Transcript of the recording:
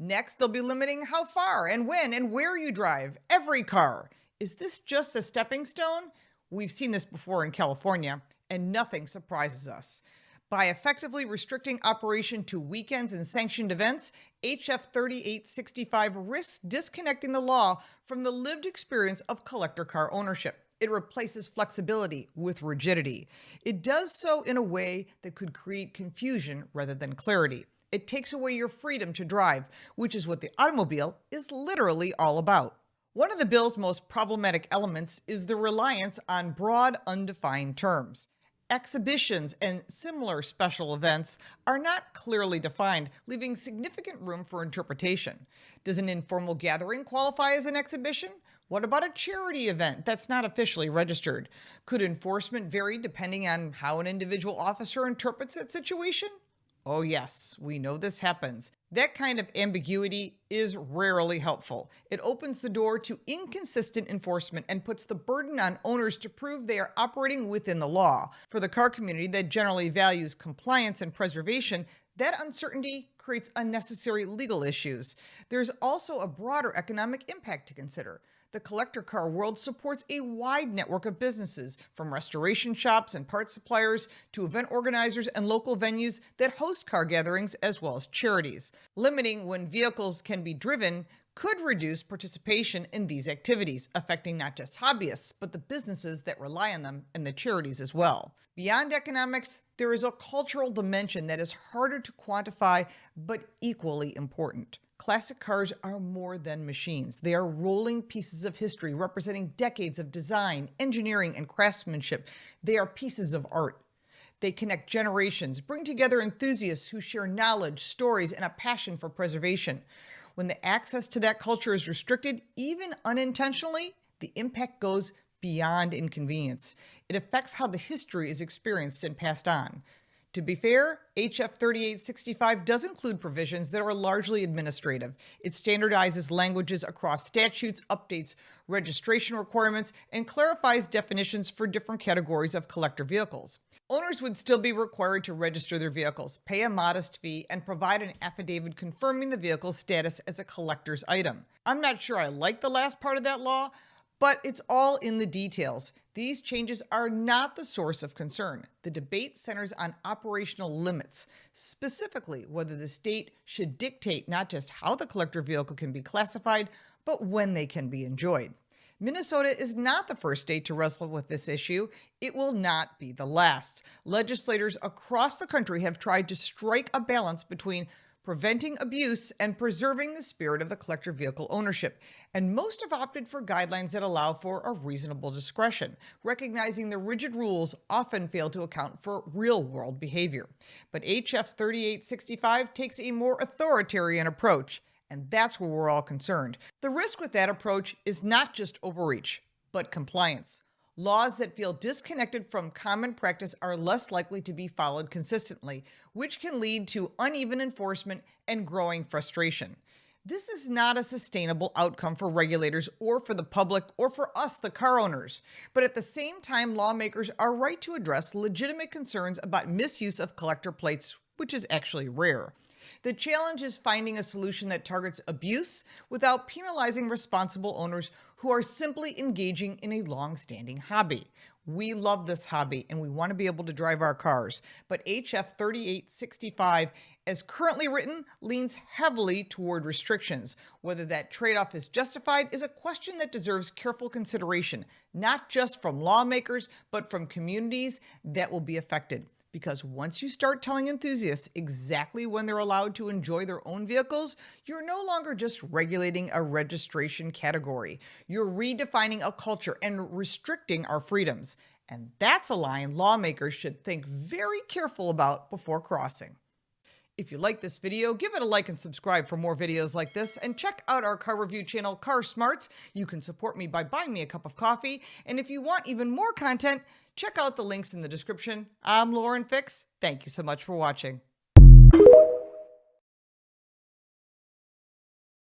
Next, they'll be limiting how far and when and where you drive every car. Is this just a stepping stone? We've seen this before in California, and nothing surprises us. By effectively restricting operation to weekends and sanctioned events, HF 3865 risks disconnecting the law from the lived experience of collector car ownership. It replaces flexibility with rigidity. It does so in a way that could create confusion rather than clarity. It takes away your freedom to drive, which is what the automobile is literally all about. One of the bill's most problematic elements is the reliance on broad, undefined terms. Exhibitions and similar special events are not clearly defined, leaving significant room for interpretation. Does an informal gathering qualify as an exhibition? What about a charity event that's not officially registered? Could enforcement vary depending on how an individual officer interprets that situation? Oh, yes, we know this happens. That kind of ambiguity is rarely helpful. It opens the door to inconsistent enforcement and puts the burden on owners to prove they are operating within the law. For the car community that generally values compliance and preservation, that uncertainty creates unnecessary legal issues. There's also a broader economic impact to consider. The collector car world supports a wide network of businesses, from restoration shops and parts suppliers to event organizers and local venues that host car gatherings, as well as charities. Limiting when vehicles can be driven could reduce participation in these activities, affecting not just hobbyists, but the businesses that rely on them and the charities as well. Beyond economics, there is a cultural dimension that is harder to quantify, but equally important. Classic cars are more than machines. They are rolling pieces of history representing decades of design, engineering, and craftsmanship. They are pieces of art. They connect generations, bring together enthusiasts who share knowledge, stories, and a passion for preservation. When the access to that culture is restricted, even unintentionally, the impact goes beyond inconvenience. It affects how the history is experienced and passed on. To be fair, HF 3865 does include provisions that are largely administrative. It standardizes languages across statutes, updates registration requirements, and clarifies definitions for different categories of collector vehicles. Owners would still be required to register their vehicles, pay a modest fee, and provide an affidavit confirming the vehicle's status as a collector's item. I'm not sure I like the last part of that law, but it's all in the details. These changes are not the source of concern. The debate centers on operational limits, specifically whether the state should dictate not just how the collector vehicle can be classified, but when they can be enjoyed. Minnesota is not the first state to wrestle with this issue. It will not be the last. Legislators across the country have tried to strike a balance between preventing abuse and preserving the spirit of the collector vehicle ownership, and most have opted for guidelines that allow for a reasonable discretion, recognizing the rigid rules often fail to account for real-world behavior. But HF 3865 takes a more authoritarian approach, and that's where we're all concerned. The risk with that approach is not just overreach, but compliance. Laws that feel disconnected from common practice are less likely to be followed consistently, which can lead to uneven enforcement and growing frustration. This is not a sustainable outcome for regulators or for the public or for us, the car owners. But at the same time, lawmakers are right to address legitimate concerns about misuse of collector plates, which is actually rare. The challenge is finding a solution that targets abuse without penalizing responsible owners who are simply engaging in a long-standing hobby. We love this hobby and we want to be able to drive our cars, but HF 3865, as currently written, leans heavily toward restrictions. Whether that trade-off is justified is a question that deserves careful consideration, not just from lawmakers, but from communities that will be affected. Because once you start telling enthusiasts exactly when they're allowed to enjoy their own vehicles, you're no longer just regulating a registration category. You're redefining a culture and restricting our freedoms. And that's a line lawmakers should think very careful about before crossing. If you like this video, give it a like and subscribe for more videos like this, and check out our car review channel, Car Smarts. You can support me by buying me a cup of coffee, and if you want even more content, check out the links in the description. I'm Lauren Fix. Thank you so much for watching.